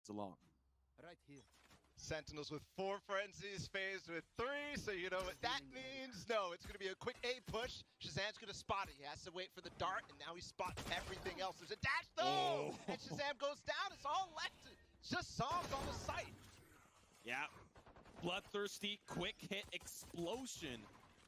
along. Right here. Sentinels with 4 frenzies, FAZE with 3, so you know what that means. No, it's going to be a quick A push. Shazam's going to spot it. He has to wait for the dart, and now he spots everything else. There's a dash, though! Oh. And Shazam goes down. It's all left. It's just Psalms on the site. Yeah. Bloodthirsty, quick hit explosion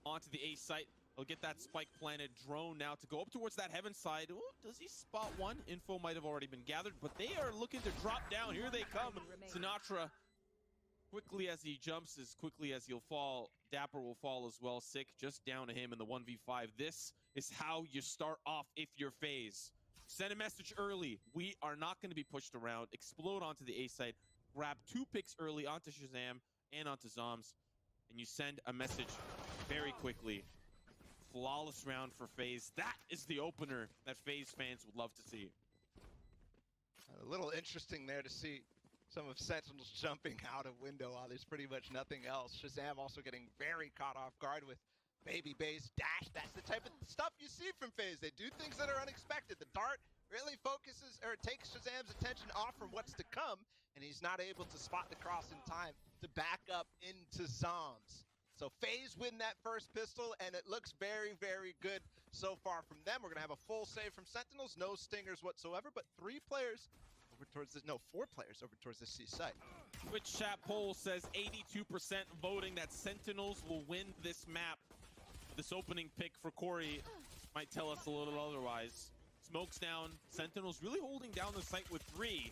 onto the A site. He'll get that spike planted drone now to go up towards that heaven side. Ooh, does he spot one? Info might have already been gathered, but they are looking to drop down. Here they come. Sinatra, quickly as he jumps, as quickly as he'll fall, Dapper will fall as well. Sick just down to him in the 1v5. This is how you start off if you're FaZe. Send a message early. We are not going to be pushed around. Explode onto the A site. Grab 2 picks early onto Shazam and onto Zoms. And you send a message very quickly. Flawless round for FaZe. That is the opener that FaZe fans would love to see. A little interesting there to see some of Sentinels jumping out of window while there's pretty much nothing else. Shazam also getting very caught off guard with Baby Bay's dash. That's the type of stuff you see from FaZe. They do things that are unexpected. The dart really focuses, or takes Shazam's attention off from what's to come, and he's not able to spot the cross in time to back up into Zoms. So FaZe win that first pistol, and it looks very, very good so far from them. We're going to have a full save from Sentinels, no stingers whatsoever, but 4 players over towards this C site. Twitch chat poll says 82% voting that Sentinels will win this map. This opening pick for Corey might tell us a little otherwise. Smoke's down. Sentinels really holding down the site with 3.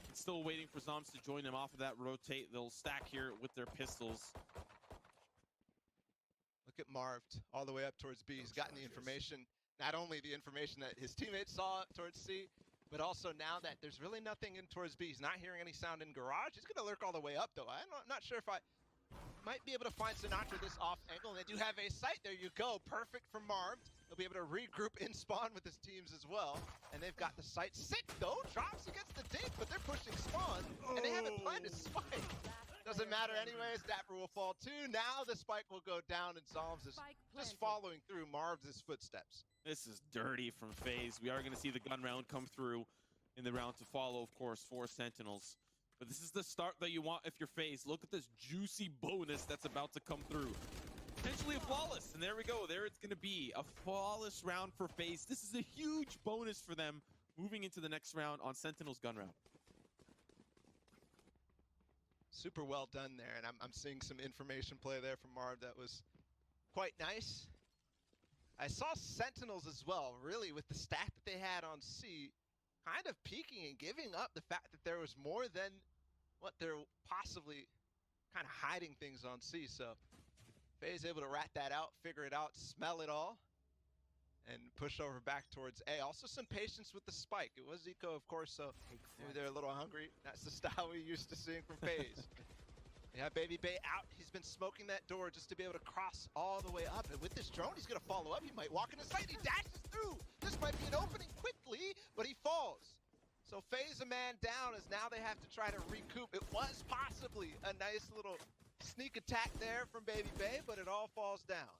And still waiting for Zoms to join him off of that rotate. They'll stack here with their pistols. Look at Marv all the way up towards B. He's gotten the information, not only the information that his teammates saw towards C, but also now that there's really nothing in towards B. He's not hearing any sound in garage. He's going to lurk all the way up, though. I'm not sure if I might be able to find Sinatra this off angle. And they do have a site. There you go. Perfect for Marv. He'll be able to regroup in spawn with his teams as well. And they've got the site. Sick, though. Drops against the dink, but they're pushing spawn. And they haven't planted spike. Doesn't matter anyways. Dapper will fall too. Now the spike will go down, and Zoms is just following through Marv's footsteps. This is dirty from FaZe. We are going to see the gun round come through in the round to follow, of course, for Sentinels. But this is the start that you want if you're FaZe. Look at this juicy bonus that's about to come through. Potentially a flawless, and there we go. There it's going to be a flawless round for FaZe. This is a huge bonus for them moving into the next round on Sentinels gun round. Super well done there, and I'm seeing some information play there from Marv that was quite nice. I saw Sentinels as well, really, with the stack that they had on C, kind of peeking and giving up the fact that there was more than what they're possibly kind of hiding things on C. So FaZe able to rat that out, figure it out, smell it all, and push over back towards A. Also some patience with the spike. It was Eco, of course, so maybe they're a little hungry. That's the style we're used to seeing from FaZe. Yeah, Baby Bay out. He's been smoking that door just to be able to cross all the way up. And with this drone, he's going to follow up. He might walk in the site. He dashes through. This might be an opening quickly, but he falls. So FaZe a man down, as now they have to try to recoup. It was possibly a nice little sneak attack there from Baby Bay, but it all falls down.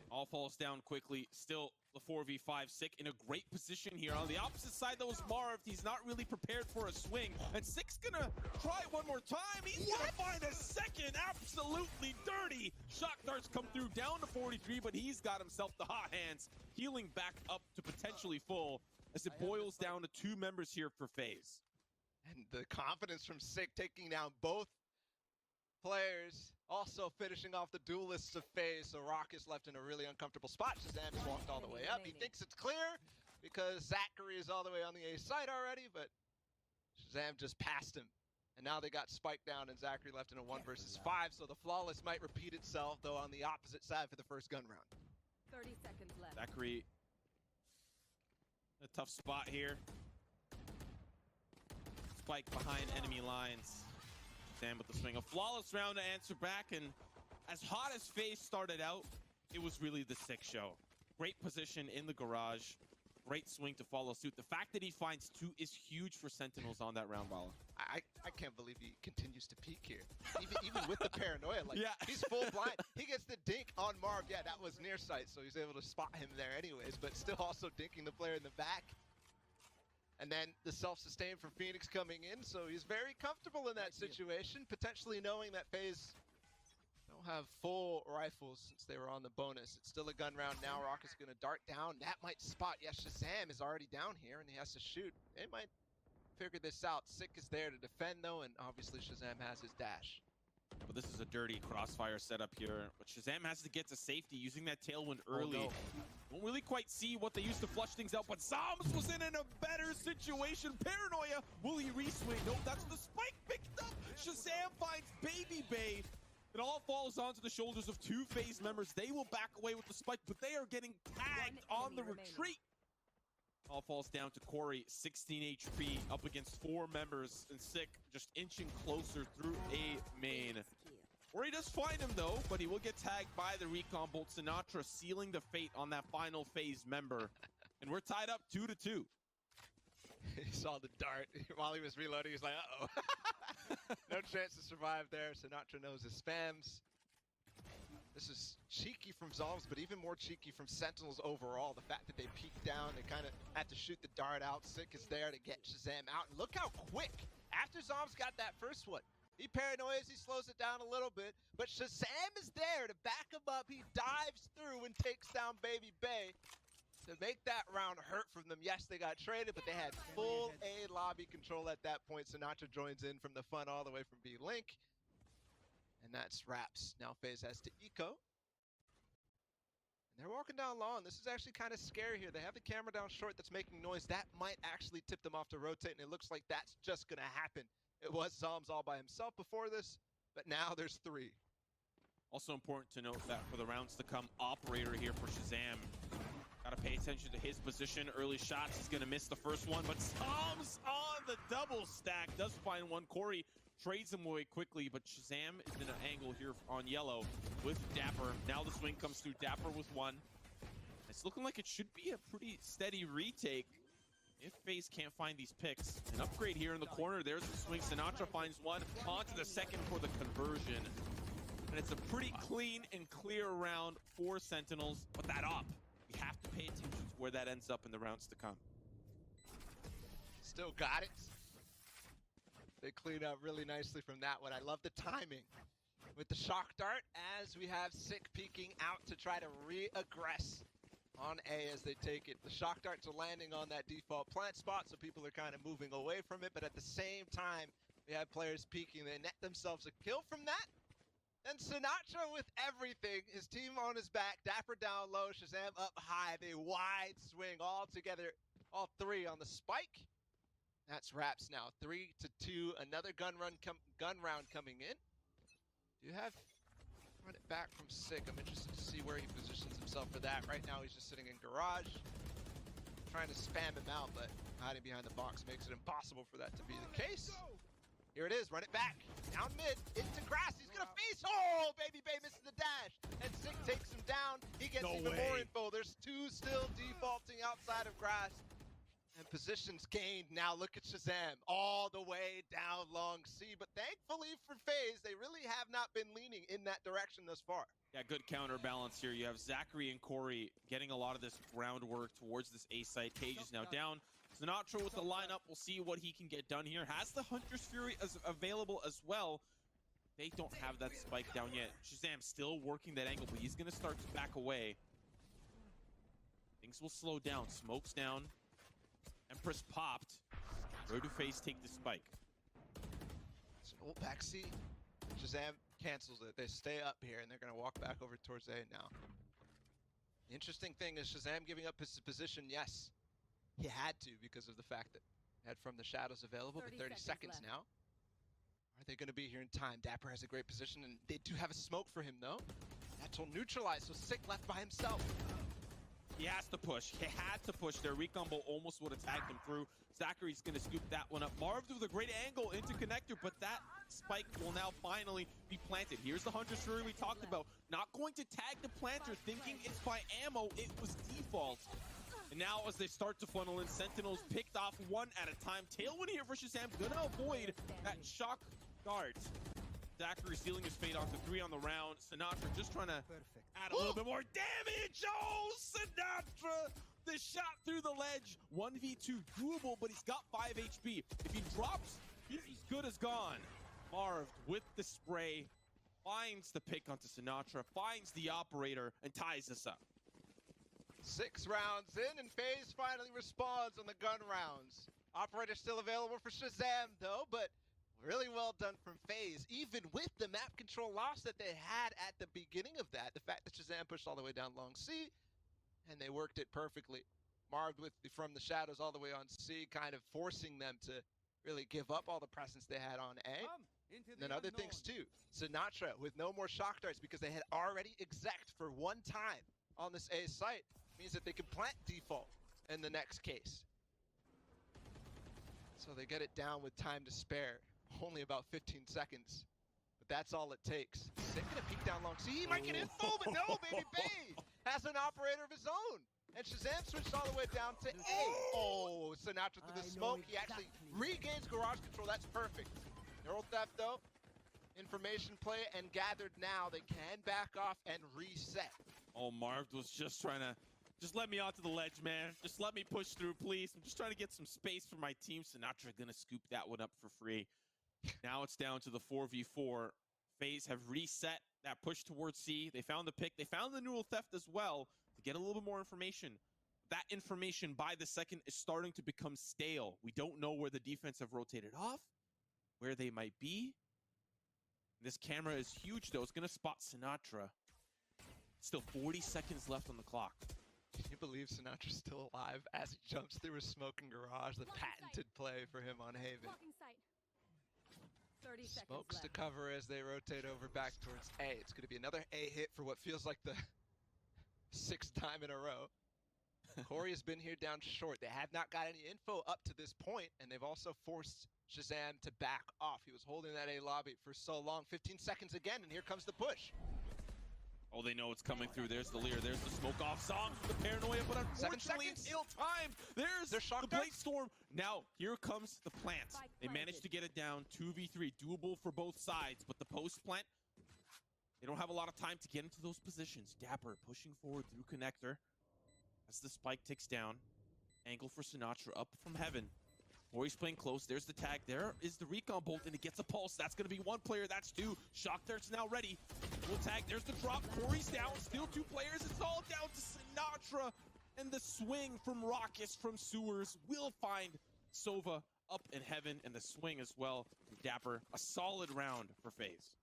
All falls down quickly. Still the 4v5. Sick in a great position here. On the opposite side, though, is Marv. He's not really prepared for a swing. And Sick's gonna try it one more time. He's gonna find a second. Absolutely dirty. Shock darts come through down to 43, but he's got himself the hot hands. Healing back up to potentially full as it boils down to 2 members here for FaZe. And the confidence from Sick taking down both players, also finishing off the duelists of FaZe. So Rock is left in a really uncomfortable spot. Shazam has walked all the way up. He thinks it's clear because Zachary is all the way on the A site already, but Shazam just passed him. And now they got Spike down and Zachary left in a 1 versus 5. So the flawless might repeat itself, though on the opposite side for the first gun round. 30 seconds left. Zachary, a tough spot here. Spike behind enemy lines. Sam with the swing. A flawless round to answer back, and as hot as FaZe started out, it was really the Sick show. Great position in the garage. Great swing to follow suit. The fact that he finds 2 is huge for Sentinels on that round, Bala. I can't believe he continues to peek here. Even with the paranoia, like, yeah. He's full blind. He gets the dink on Marv. Yeah, that was near sight, so he's able to spot him there anyways, but still also dinking the player in the back. And then the self-sustain from Phoenix coming in, so he's very comfortable in that situation, potentially knowing that FaZe don't have full rifles since they were on the bonus. It's still a gun round now. Rocket's going to dart down. That might spot. Yes, Shazam is already down here, and he has to shoot. They might figure this out. Sick is there to defend, though, and obviously Shazam has his dash. But this is a dirty crossfire setup here. But Shazam has to get to safety using that tailwind early. Oh, no. Don't really quite see what they used to flush things out, but Zombs was in a better situation. Paranoia, will he reswing? Nope, that's the spike picked up. Shazam finds Baby Bay. It all falls onto the shoulders of two FaZe members. They will back away with the spike, but they are getting tagged on the retreat. All falls down to Corey, 16 HP, up against 4 members, and Sick just inching closer through A main. Corey does find him though, but he will get tagged by the recon bolt. Sinatra sealing the fate on that final FaZe member. And we're tied up 2-2. He saw the dart while he was reloading. He's like, uh-oh. No chance to survive there. Sinatra knows his spams. This is cheeky from Zombs, but even more cheeky from Sentinels overall. The fact that they peeked down, they kind of had to shoot the dart out. Sick is there to get Shazam out. And look how quick, after Zombs got that first one, he paranoias, he slows it down a little bit, but Shazam is there to back him up. He dives through and takes down Baby Bay to make that round hurt from them. Yes, they got traded, but they had full A lobby control at that point. Sinatra joins in from the front all the way from B-Link. And that's Raps. Now FaZe has to eco. And they're walking down long. This is actually kind of scary here. They have the camera down short that's making noise. That might actually tip them off to rotate, and it looks like that's just going to happen. It was Zombs all by himself before this, but now there's 3. Also important to note that for the rounds to come, operator here for Shazam. Gotta pay attention to his position. Early shots, he's gonna miss the first one, but Zombs on the double stack does find one. Corey trades him away quickly, but Shazam is in an angle here on yellow with Dapper. Now the swing comes through, Dapper with 1. It's looking like it should be a pretty steady retake if FaZe can't find these picks. An upgrade here in the corner. There's the swing. Sinatra finds 1. Onto the second for the conversion. And it's a pretty clean and clear round for Sentinels. But that op, we have to pay attention to where that ends up in the rounds to come. Still got it. They cleaned up really nicely from that one. I love the timing with the shock dart as we have Sick peeking out to try to re-aggress on A as they take it. The shock darts are landing on that default plant spot, so people are kind of moving away from it, but at the same time, we have players peeking. They net themselves a kill from that. And Sinatra with everything, his team on his back, Dapper down low, Shazam up high, the wide swing all together, all 3 on the spike. That's Raps now, 3-2, another gun round coming in. Do you have... Run it back from Sick. I'm interested to see where he positions himself for that. Right now he's just sitting in garage, trying to spam him out, but hiding behind the box makes it impossible for that to be the case. Here it is, run it back, down mid, into grass, he's gonna face, oh, Baby Bay misses the dash, and Sick takes him down, he gets even more info. There's 2 still defaulting outside of grass. And positions gained. Now look at Shazam all the way down long C. But thankfully for FaZe, they really have not been leaning in that direction thus far. Yeah, good counterbalance here. You have Zachary and Corey getting a lot of this groundwork towards this A site. Cage is now down. Sinatra with the lineup. We'll see what he can get done here. Has the Hunter's Fury as available as well. They don't have that spike down yet. Shazam still working that angle, but he's going to start to back away. Things will slow down. Smoke's down. Empress popped. Where do FaZe take the spike? It's an old back C. Shazam cancels it. They stay up here, and they're going to walk back over towards A now. The interesting thing is Shazam giving up his position, yes. He had to because of the fact that he had From the Shadows available, but 30 seconds now. Are they going to be here in time? Dapper has a great position, and they do have a smoke for him, though. That's all neutralized, so Sick left by himself. He has to push. He had to push. Their recon bolt almost would have tagged him through. Zachary's going to scoop that one up. Marv with a great angle into connector, but that spike will now finally be planted. Here's the Hunter's Fury we talked about. Not going to tag the planter, thinking it's by ammo. It was default. And now as they start to funnel in, Sentinels picked off 1 at a time. Tailwind here for Shazam. Going to avoid that shock dart. Zachary sealing his fate off to 3 on the round. Sinatra just trying to add a little bit more damage. Oh, Sinatra the shot through the ledge. 1v2 doable, but he's got 5 HP. If he drops, he's good as gone. Marv with the spray finds the pick onto Sinatra, finds the operator, and ties this up. 6 rounds in, and FaZe finally responds on the gun rounds. Operator still available for Shazam, though, but really well done from FaZe, even with the map control loss that they had at the beginning of that. The fact that Shazam pushed all the way down long C, and they worked it perfectly. Marv with from the shadows all the way on C, kind of forcing them to really give up all the presence they had on A. And then other things too. Sinatra with no more shock darts because they had already exec for one time on this A site. Means that they can plant default in the next case. So they get it down with time to spare. Only about 15 seconds. But that's all it takes. They're gonna peek down long. See, he might get info, but no, baby Bay has an operator of his own. And Shazam switched all the way down to A. Oh, Sinatra through the smoke. He actually regains garage control. That's perfect. Neural theft though. Information play and gathered now. They can back off and reset. Oh, Marv was just trying to, just let me onto the ledge, man. Just let me push through, please. I'm just trying to get some space for my team. Sinatra gonna scoop that one up for free. Now it's down to the 4v4. FaZe have reset that push towards C. They found the pick. They found the neural theft as well to get a little bit more information. That information by the second is starting to become stale. We don't know where the defense have rotated off, where they might be. This camera is huge, though. It's going to spot Sinatra. Still 40 seconds left on the clock. Can you believe Sinatra's still alive as he jumps through a smoking garage? The patented play for him on Haven. 30 Smokes to left. cover as they rotate over back towards A. It's going to be another A hit for what feels like the 6th time in a row. Corey has been here down short. They have not got any info up to this point, and they've also forced Shazam to back off. He was holding that A lobby for so long. 15 seconds again, and here comes the push. Oh, they know it's coming through. There's the Lear. There's the smoke off song for the paranoia, but unfortunately it's ill-timed. There's shock the Blade Storm. Now, here comes the plant. They managed to get it down 2v3, doable for both sides, but the post plant, they don't have a lot of time to get into those positions. Dapper pushing forward through connector as the spike ticks down. Angle for Sinatra up from heaven. Corey's playing close. There's the tag. There is the recon bolt, and it gets a pulse. That's going to be 1 player. That's 2. Shock dart's now ready. Full tag. There's the drop. Corey's down. Still 2 players. It's all down to Sinatra. And the swing from Raucus from Sewers will find Sova up in heaven, and the swing as well from Dapper. A solid round for FaZe.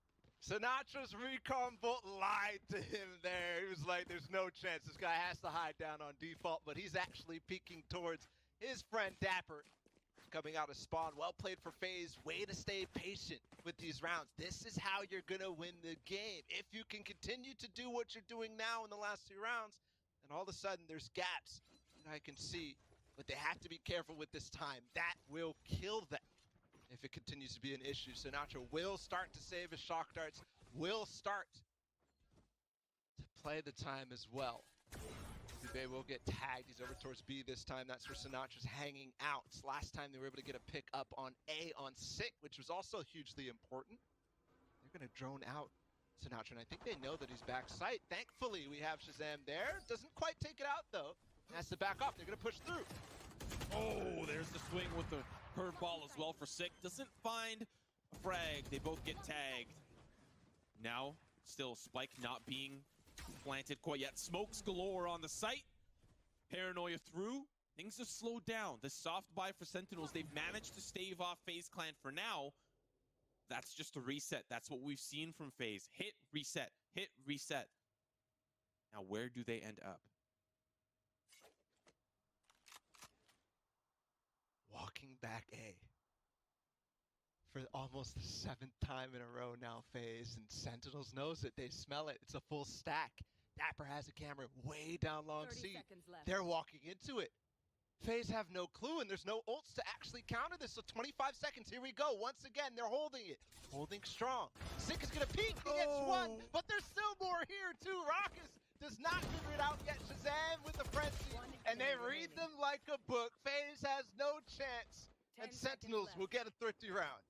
Sinatra's recon bolt lied to him there. He was like, there's no chance. This guy has to hide down on default, but he's actually peeking towards his friend Dapper. Coming out of spawn. Well played for FaZe. Way to stay patient with these rounds. This is how you're going to win the game. If you can continue to do what you're doing now in the last 2 rounds, and all of a sudden there's gaps that I can see, but they have to be careful with this time. That will kill them if it continues to be an issue. Sinatra will start to save his shock darts, will start to play the time as well. Bay will get tagged. He's over towards B this time. That's where Sinatra's hanging out. Last time they were able to get a pick up on A on Sick, which was also hugely important. They're going to drone out Sinatra, and I think they know that he's back sight. Thankfully, we have Shazam there. Doesn't quite take it out, though. Has to back off. They're going to push through. Oh, there's the swing with the curveball as well for Sick. Doesn't find a frag. They both get tagged. Now, still Spike not being planted quite yet. Smokes galore on the site. Paranoia through. Things have slowed down. The soft buy for Sentinels, they've managed to stave off FaZe Clan for now. That's just a reset. That's what we've seen from FaZe. Hit, reset. Hit, reset. Now, where do they end up? Walking back A. For almost the 7th time in a row now, FaZe, and Sentinels knows it. They smell it. It's a full stack. Dapper has a camera way down long 30 C. seconds left. They're walking into it. FaZe have no clue, and there's no ults to actually counter this. So 25 seconds. Here we go. Once again, they're holding it. Holding strong. Sick is going to peek. He gets 1, but there's still more here, too. Raucus does not figure it out yet. Shazam with the frenzy, and they read them like a book. FaZe has no chance, and Sentinels will get a thrifty round.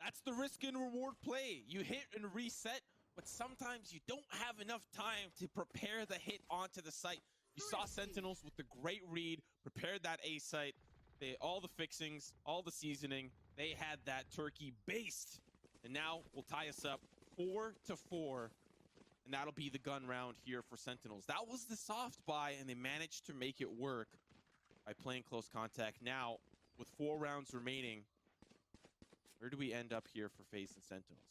That's the risk and reward play. You hit and reset, but sometimes you don't have enough time to prepare the hit onto the site. You saw Sentinels with the great read, prepared that A site, all the fixings, all the seasoning. They had that turkey based. And now we'll tie us up 4-4. And that'll be the gun round here for Sentinels. That was the soft buy, and they managed to make it work by playing close contact. Now, with 4 rounds remaining, where do we end up here for FaZe and Sentinels?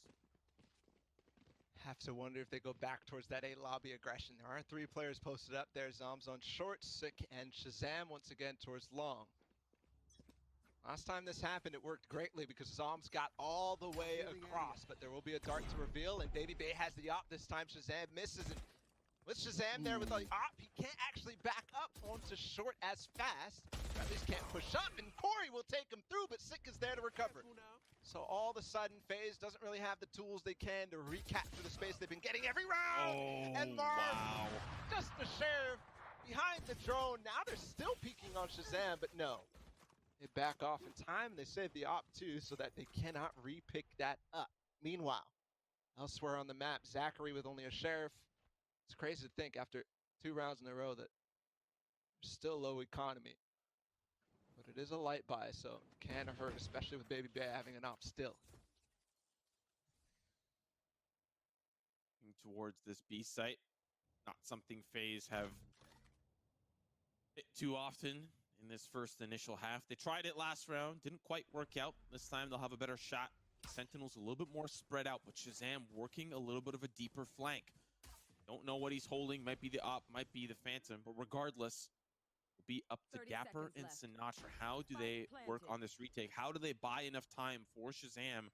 Have to wonder if they go back towards that A lobby aggression. There are 3 players posted up there. Zombs on short, Sick, and Shazam once again towards long. Last time this happened, it worked greatly because Zombs got all the way across, but there will be a dart to reveal, and Baby Bay has the op this time. Shazam misses, and with Shazam there with the op, he can't actually back up onto short as fast. Or at least can't push up, and Corey will take him through, but Sick is there to recover. So all of a sudden, FaZe doesn't really have the tools they can to recapture the space they've been getting every round. And Marv, just the sheriff behind the drone. Now they're still peeking on Shazam, but no. They back off in time, and they save the op too, so that they cannot re-pick that up. Meanwhile, elsewhere on the map, Zachary with only a sheriff. It's crazy to think after 2 rounds in a row that there's still low economy. But it is a light buy, so it can hurt, especially with Baby Bay having an op still. Towards this B site, not something FaZe have hit too often in this first initial half. They tried it last round, didn't quite work out. This time they'll have a better shot. Sentinels a little bit more spread out, but Shazam working a little bit of a deeper flank. Don't know what he's holding. Might be the op, might be the Phantom, but regardless, it'll be up to Gapper and Sinatra. How do they work on this retake? How do they buy enough time for Shazam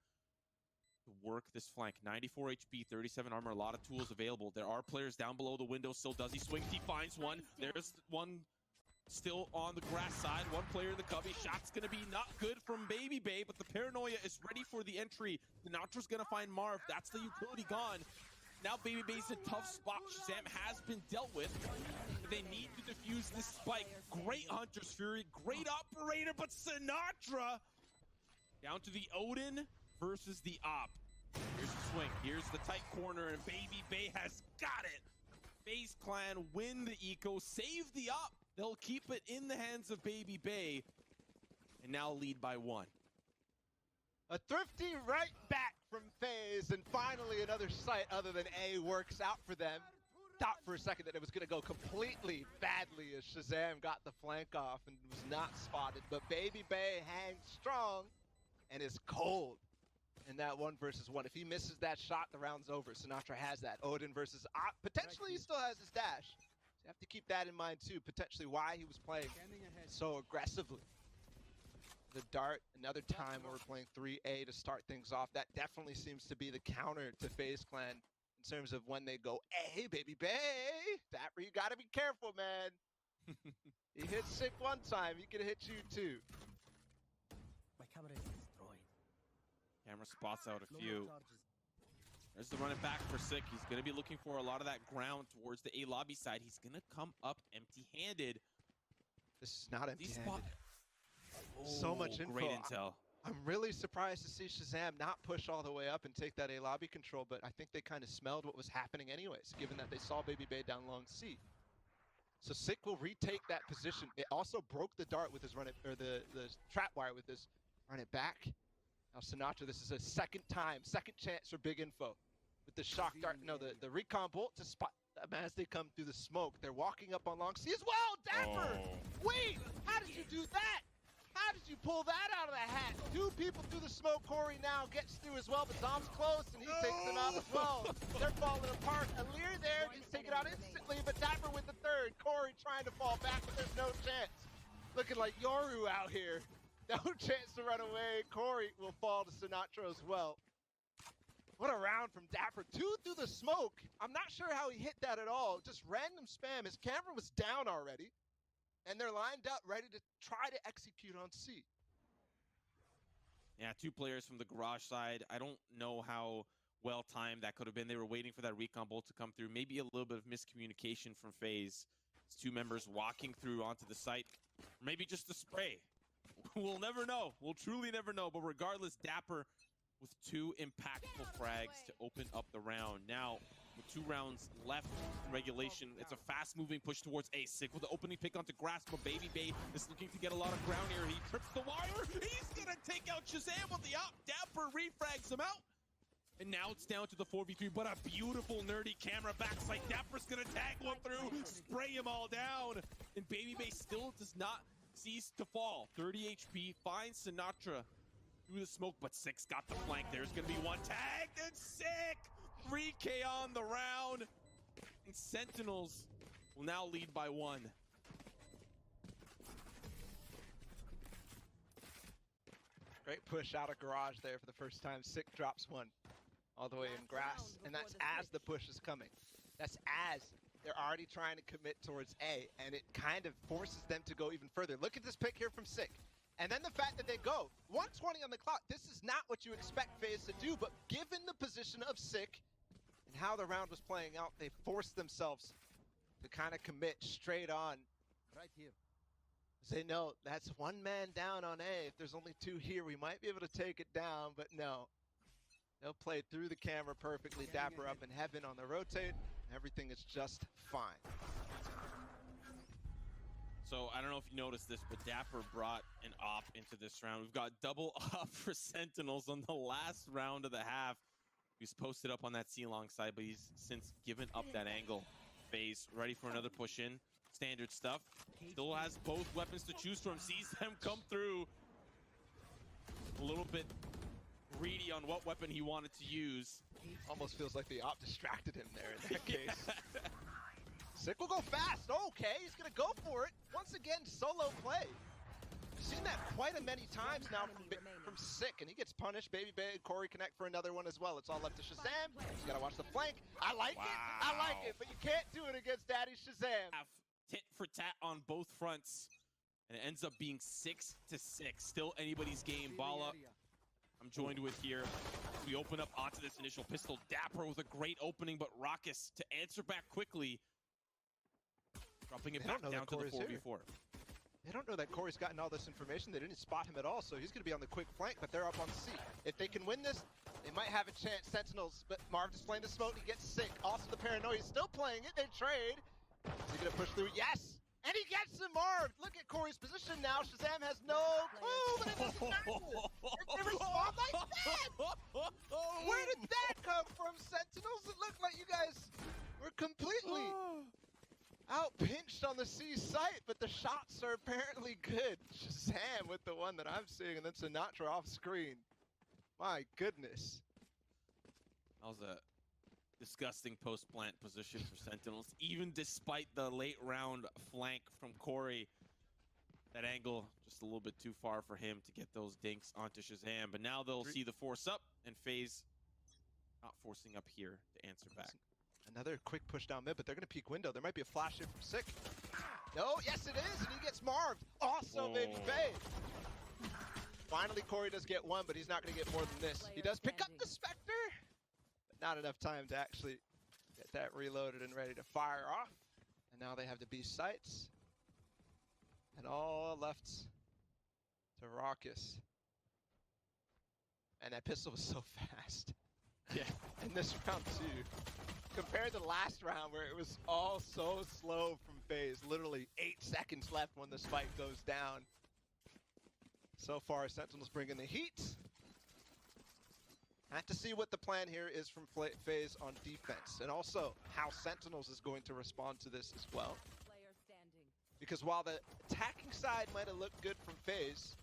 to work this flank? 94 HP, 37 armor, a lot of tools available. There are players down below the window still. Does he swing? He finds one. There's one still on the grass side. One player in the cubby. Shot's gonna be not good from Baby Bay, but the paranoia is ready for the entry. Sinatra's gonna find Marv. That's the utility gone. Now Baby Bay's in a tough spot. Shazam has been dealt with. They need to defuse this spike. Great Hunter's Fury, great operator, but Sinatra down to the Odin versus the op. Here's the swing. Here's the tight corner, and Baby Bay has got it. FaZe Clan win the eco, save the op. They'll keep it in the hands of Baby Bay, and now lead by 1. A thrifty right back from FaZe, and finally another site other than A works out for them. Thought for a second that it was going to go completely badly as Shazam got the flank off and was not spotted, but Baby Bay hangs strong and is cold in that 1 versus 1. If he misses that shot, the round's over. Sinatra has that. Odin versus op. Potentially he still has his dash. So you have to keep that in mind too, potentially why he was playing so aggressively. The dart, another time where we're playing 3A to start things off. That definitely seems to be the counter to FaZe Clan in terms of when they go, hey, Baby Bay, Dapper, you gotta be careful, man. He hit Sick one time, he could hit you too. My camera is destroyed. Camera spots out a few. There's the running back for Sick. He's gonna be looking for a lot of that ground towards the A lobby side. He's gonna come up empty-handed. This is not empty-handed. So much info. Great intel. I'm really surprised to see Shazam not push all the way up and take that A lobby control, but I think they kind of smelled what was happening anyways, given that they saw Baby Bay down long C. So Sick will retake that position. It also broke the dart with his run it, or the trap wire with his run it back. Now Sinatra, this is a second chance for big info. With the shock dart, no, the recon bolt to spot them as they come through the smoke. They're walking up on long C as well, Dapper! Wait, how did you do that? How did you pull that out of the hat? 2 people through the smoke. Corey now gets through as well, but Dom's close, and he takes them out as well. They're falling apart. Alir there gets taken out instantly, but Dapper with the 3rd. Corey trying to fall back, but there's no chance. Looking like Yoru out here. No chance to run away. Corey will fall to Sinatra as well. What a round from Dapper. 2 through the smoke. I'm not sure how he hit that at all. Just random spam. His camera was down already. And they're lined up, ready to try to execute on C. Yeah, 2 players from the garage side. I don't know how well timed that could have been. They were waiting for that recon bolt to come through. Maybe a little bit of miscommunication from FaZe. It's 2 members walking through onto the site. Maybe just a spray. We'll never know. We'll truly never know. But regardless, Dapper with 2 impactful frags to open up the round. Now, With 2 rounds left in regulation, it's a fast-moving push towards A. Sick with the opening pick onto Grasp, but Baby Bay is looking to get a lot of ground here. He trips the wire. He's gonna take out Shazam with the up. Dapper refrags him out. And now it's down to the 4v3, but a beautiful nerdy camera backside. Dapper's gonna tag one through, spray him all down. And Baby Bay still does not cease to fall. 30 HP, finds Sinatra through the smoke, but Sick's got the flank. There's gonna be one tag, and Sick! 3K on the round. And Sentinels will now lead by 1. Great push out of garage there for the first time. Sick drops one all the way in grass, and that's as the push is coming. That's as they're already trying to commit towards A, and it kind of forces them to go even further. Look at this pick here from Sick. And then the fact that they go 120 on the clock. This is not what you expect FaZe to do, but given the position of Sick and how the round was playing out, they forced themselves to kind of commit straight on. Right here. They know that's 1 man down on A. If there's only 2 here, we might be able to take it down, but no. They'll play through the camera perfectly. Dapper up in heaven on the rotate. Everything is just fine. So I don't know if you noticed this, but Dapper brought an op into this round. We've got double op for Sentinels on the last round of the half. He's posted up on that C-long side, but he's since given up that angle. FaZe ready for another push in. Standard stuff. Still has both weapons to choose from. Sees them come through. A little bit greedy on what weapon he wanted to use. Almost feels like the op distracted him there in that case. Sick will go fast. Okay, he's going to go for it. Once again, solo play. We've seen that quite a many times now from Sick, and he gets punished. Baby Bay and Corey connect for another one as well. It's all left to Shazam. He's got to watch the flank. I like it. I like it, but you can't do it against Daddy Shazam. Tit for tat on both fronts, and it ends up being 6-6. Still anybody's game. Ball up. I'm joined with here. We open up onto this initial pistol. Dapper with a great opening, but Raucus to answer back quickly. Dropping it back down to the 4v4. They don't know that Corey's gotten all this information. They didn't spot him at all, so he's going to be on the quick flank, but they're up on C. If they can win this, they might have a chance. Sentinels, but Marv just playing the smoke. He gets Sick. Also the paranoia. He's still playing it. They trade. Is he going to push through? Yes! And he gets him, Marv! Look at Corey's position now. Shazam has no clue, but it doesn't matter. They respond like that! Where did that come from, Sentinels? It looked like you guys were completely out-pinched on the C site, but the shots are apparently good. Shazam with the one that I'm seeing, and then Sinatra off screen. My goodness. That was a disgusting post-plant position for Sentinels, even despite the late round flank from Corey. That angle just a little bit too far for him to get those dinks onto Shazam, but now they'll see the force up, and FaZe not forcing up here to answer back. Another quick push down mid, but they're going to peek window. There might be a flash in from Sick. No, yes it is, and he gets marved. Also, Baby Bay. Finally, Corey does get one, but he's not going to get more than this. He does pick up the Spectre, but not enough time to actually get that reloaded and ready to fire off. And now they have the B sites. And all left to Raucus. And that pistol was so fast. Yeah. In this round too. Compared to last round where it was all so slow from FaZe. Literally 8 seconds left when the spike goes down. So far, Sentinels bringing the heat. Have to see what the plan here is from FaZe on defense. And also how Sentinels is going to respond to this as well. Because while the attacking side might have looked good from FaZe,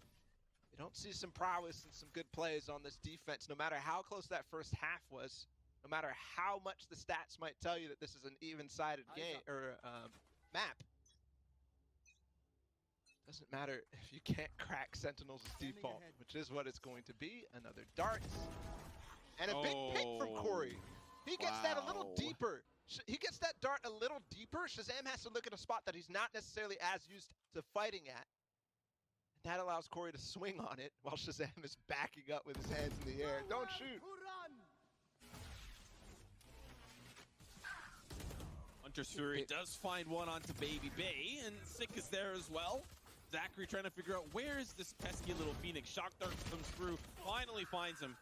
we don't see some prowess and some good plays on this defense, no matter how close that first half was, no matter how much the stats might tell you that this is an even-sided game or map. Doesn't matter if you can't crack Sentinels' default, which is what it's going to be. Another dart. And a big pick from Corey. He gets that a little deeper. He gets that dart a little deeper. Shazam has to look at a spot that he's not necessarily as used to fighting at. And that allows Corey to swing on it while Shazam is backing up with his hands in the air. Don't shoot. Hunter's Fury does find one onto Baby Bay, and Sick is there as well. Zachary trying to figure out where is this pesky little Phoenix. Shock Dart comes through, finally finds him.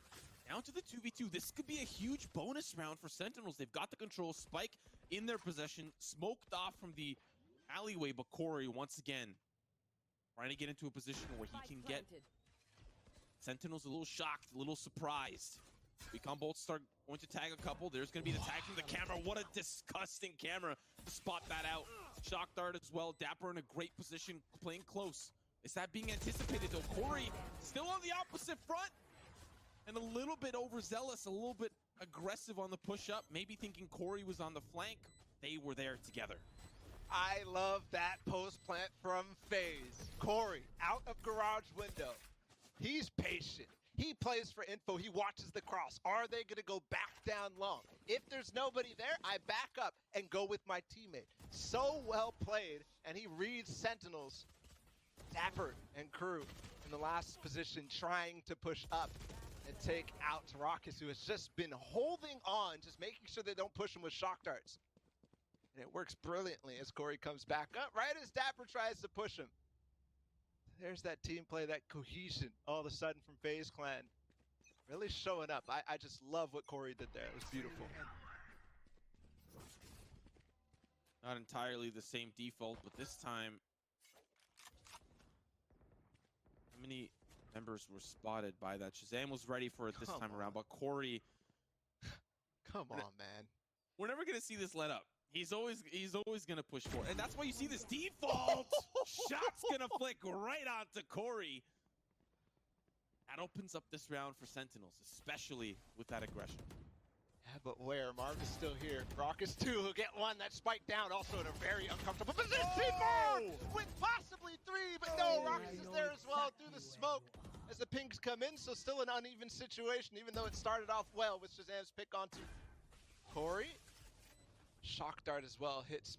Down to the 2v2. This could be a huge bonus round for Sentinels. They've got the control. Spike in their possession. Smoked off from the alleyway, but Corey, once again, trying to get into a position where he can get Sentinels a little shocked, a little surprised. Recon bolts start going to tag a couple. There's going to be the tag from the camera. What a disgusting camera to spot that out. Shock dart as well. Dapper in a great position, playing close. Is that being anticipated though? Corey still on the opposite front. And a little bit overzealous, a little bit aggressive on the push-up. Maybe thinking Corey was on the flank. They were there together. I love that post plant from FaZe. Corey, out of garage window. He's patient. He plays for info. He watches the cross. Are they going to go back down long? If there's nobody there, I back up and go with my teammate. So well played, and he reads Sentinels. Dapper and crew in the last position trying to push up and take out Raucus, who has just been holding on, just making sure they don't push him with shock darts. And it works brilliantly as Corey comes back up, right as Dapper tries to push him. There's that team play, that cohesion all of a sudden from FaZe Clan. Really showing up. I just love what Corey did there. It was beautiful. Not entirely the same default, but this time, how many members were spotted by that? Shazam was ready for it this time around, but Corey... Come on, man. We're never going to see this let up. He's always going to push forward. And that's why you see this default shot's going to flick right onto Corey. That opens up this round for Sentinels, especially with that aggression. Yeah, but where? Marv is still here. Raucus 2 will get one. That spike down, also in a very uncomfortable position. C4 with possibly 3, but no, Raucus is there as well through the smoke as the pings come in. So still an uneven situation, even though it started off well with Shazam's pick onto Corey. Shock dart as well hits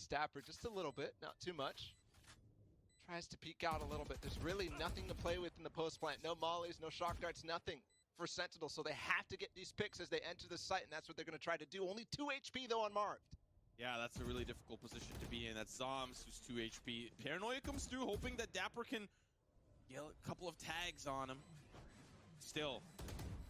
Dapper just a little bit, not too much. Tries to peek out a little bit. There's really nothing to play with in the post plant. No mollies, no shock darts, nothing for Sentinel. So they have to get these picks as they enter the site, and that's what they're going to try to do. Only 2 HP though on Marv. Yeah, that's a really difficult position to be in. That's Zoms, who's 2 HP. Paranoia comes through, hoping that Dapper can get a couple of tags on him. Still,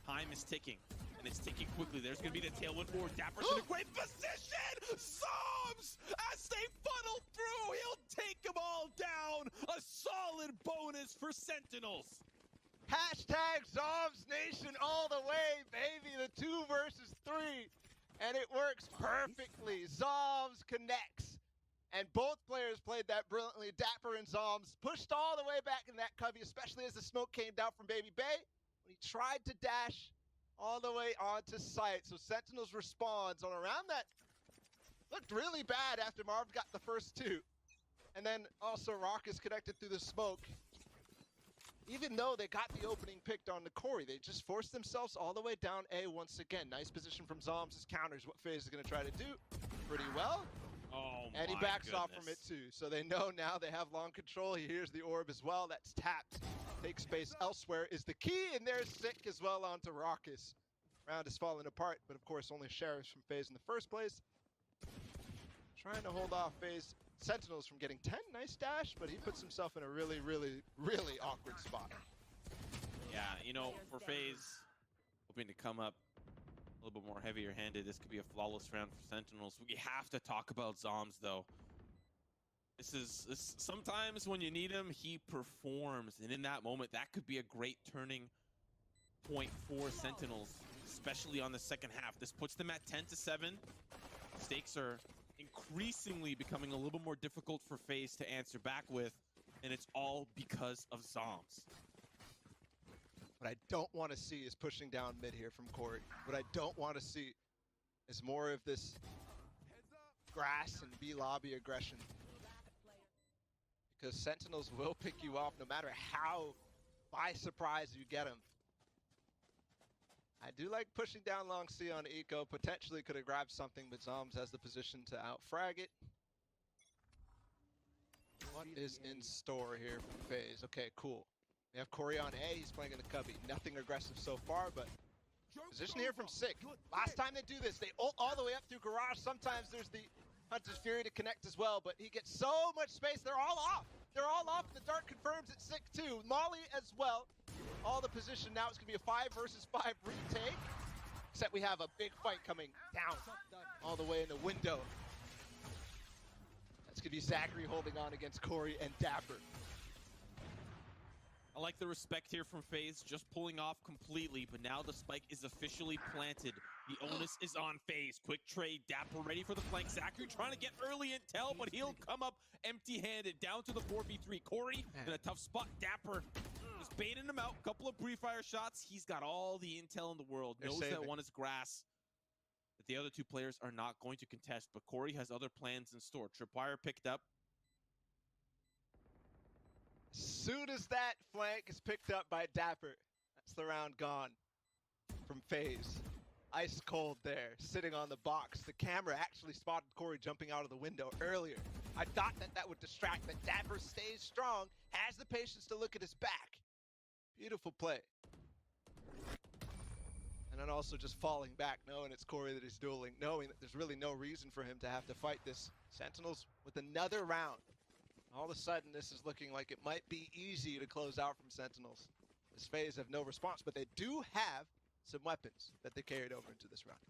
time is ticking. And it's ticking quickly. There's going to be the tailwind forward. Dapper's in a great position! Zoms! As they funnel through, he'll take them all down! A solid bonus for Sentinels! Hashtag Zoms Nation all the way, baby! The 2 versus 3. And it works perfectly. Zoms connects. And both players played that brilliantly. Dapper and Zoms pushed all the way back in that cubby, especially as the smoke came down from Baby Bay. When he tried to dash all the way onto site. So Sentinels responds on around that. Looked really bad after Marv got the first 2. And then also Raucus connected through the smoke. Even though they got the opening picked on the Corey, they just forced themselves all the way down A once again. Nice position from Zoms. His counters what FaZe is going to try to do pretty well. Oh my And he backs off from it goodness. too. So they know now they have long control. He hears the orb as well. That's tapped. Take space elsewhere is the key, and there's Sick as well onto Raucus. Round is falling apart, but of course only Sheriffs from FaZe in the first place. Trying to hold off FaZe Sentinels from getting 10. Nice dash, but he puts himself in a really, really, really awkward spot. Yeah, you know, for FaZe, hoping to come up a little bit more heavier handed. This could be a flawless round for Sentinels. We have to talk about Zoms though. This sometimes when you need him, he performs, and in that moment, that could be a great turning point for Sentinels, especially on the second half. This puts them at 10-7. Stakes are increasingly becoming a little more difficult for FaZe to answer back with, and it's all because of Zoms. What I don't want to see is pushing down mid here from Corey. What I don't want to see is more of this grass and B lobby aggression. Because Sentinels will pick you off no matter how by surprise you get them. I do like pushing down long C on Eco. Potentially could have grabbed something, but Zoms has the position to out-frag it. What is in store here from FaZe? Okay, cool. We have Corey on A. He's playing in the cubby. Nothing aggressive so far, but position here from Sick. Last time they do this, they ult all the way up through garage. Sometimes there's the Hunter's Fury to connect as well, but he gets so much space. They're all off. They're all off. The dart confirms it's Sick too. Molly as well. all the position. Now it's going to be a 5 versus 5 retake. Except we have a big fight coming down all the way in the window. That's going to be Zachary holding on against Corey and Dapper. I like the respect here from FaZe, just pulling off completely, but now the spike is officially planted. The onus is on FaZe. Quick trade, Dapper ready for the flank. Zachary trying to get early intel, but he'll come up empty-handed down to the 4v3. Corey in a tough spot. Dapper just baiting him out. Couple of pre-fire shots. He's got all the intel in the world. Knows that one is grass. That the other two players are not going to contest, but Corey has other plans in store. Tripwire picked up. Soon as that flank is picked up by Dapper, that's the round gone from FaZe. Ice cold there, sitting on the box. The camera actually spotted Corey jumping out of the window earlier. I thought that that would distract, but Dapper stays strong, has the patience to look at his back. Beautiful play. And then also just falling back, knowing it's Corey that he's dueling, knowing that there's really no reason for him to have to fight this. Sentinels with another round. All of a sudden, this is looking like it might be easy to close out from Sentinels. This FaZe have no response, but they do have some weapons that they carried over into this round.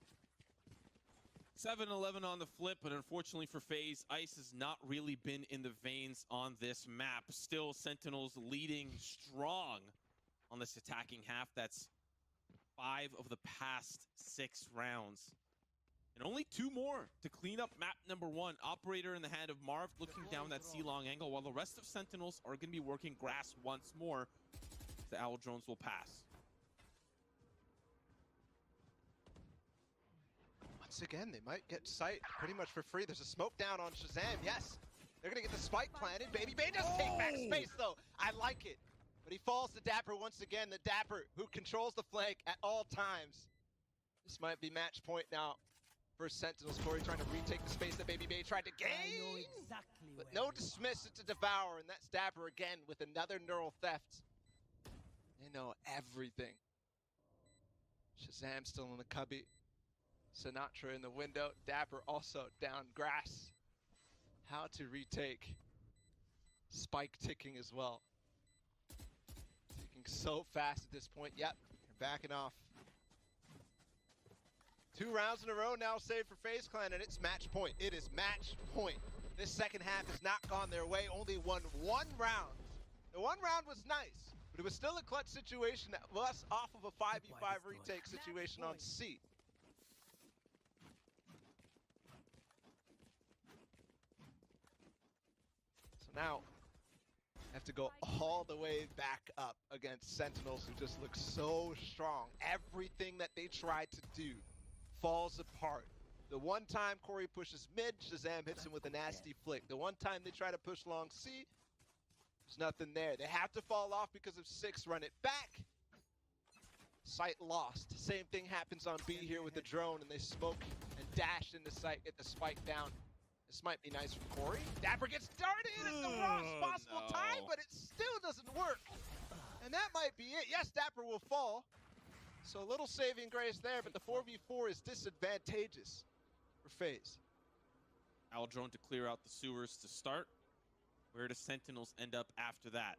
7-11 on the flip, but unfortunately for FaZe, Ice has not really been in the veins on this map. Still, Sentinels leading strong on this attacking half. That's 5 of the past 6 rounds. And only 2 more to clean up map number 1. Operator in the hand of Marv looking down that C-long angle, while the rest of Sentinels are going to be working grass once more. The Owl drones will pass. Once again, they might get sight pretty much for free. There's a smoke down on Shazam, yes. They're going to get the spike planted. Baby Bay does take back space, though. I like it. But he falls to Dapper once again. The Dapper who controls the flank at all times. This might be match point now. First Sentinels, Corey trying to retake the space that Baby Bay tried to gain. But no dismiss, it's a devour, and that's Dapper again with another neural theft. They know everything. Shazam still in the cubby. Sinatra in the window. Dapper also down grass. How to retake. Spike ticking as well. Ticking so fast at this point. Yep, you're backing off. 2 rounds in a row now saved for FaZe Clan, and it's match point. It is match point. This second half has not gone their way. Only won 1 round. The 1 round was nice, but it was still a clutch situation that was off of a 5v5 retake situation on C. So now, have to go all the way back up against Sentinels, who just look so strong. Everything that they tried to do falls apart. The one time Corey pushes mid, Shazam hits him with a nasty flick. The one time they try to push long C, there's nothing there. They have to fall off because of 6, run it back. Sight lost. Same thing happens on B here with the drone, and they smoke and dash into sight, get the spike down. This might be nice for Corey. Dapper gets darted at the worst possible time, but it still doesn't work. And that might be it. Yes, Dapper will fall. So a little saving grace there, but the 4v4 is disadvantageous for FaZe. Owl drone to clear out the sewers to start. Where does Sentinels end up after that?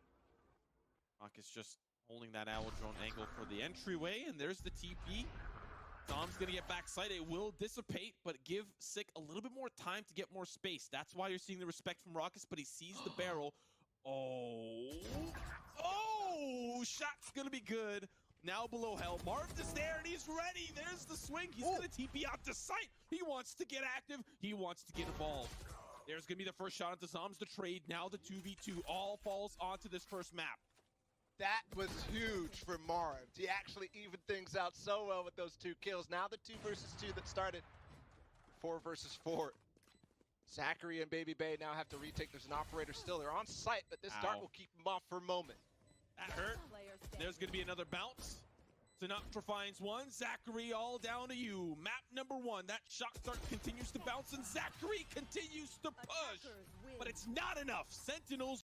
Rocket's just holding that Owl drone angle for the entryway, and there's the TP. Dom's gonna get backside. It will dissipate, but give Sick a little bit more time to get more space. That's why you're seeing the respect from Rockets, but he sees the barrel. Oh, shot's gonna be good. Now below hell, Marv is there and he's ready. There's the swing. He's gonna TP out to sight. He wants to get active. He wants to get involved. There's gonna be the first shot into Zoms, the trade. Now the 2v2 all falls onto this first map. That was huge for Marv. He actually evened things out so well with those 2 kills. Now the 2 versus 2 that started 4 versus 4. Zachary and Baby Bay now have to retake. There's an operator still. They're on site, but this dart will keep them off for a moment. That hurt. There's going to be another bounce. Sinatra finds one. Zachary, all down to you. Map number 1. That shot start continues to bounce, and Zachary continues to push. But it's not enough. Sentinels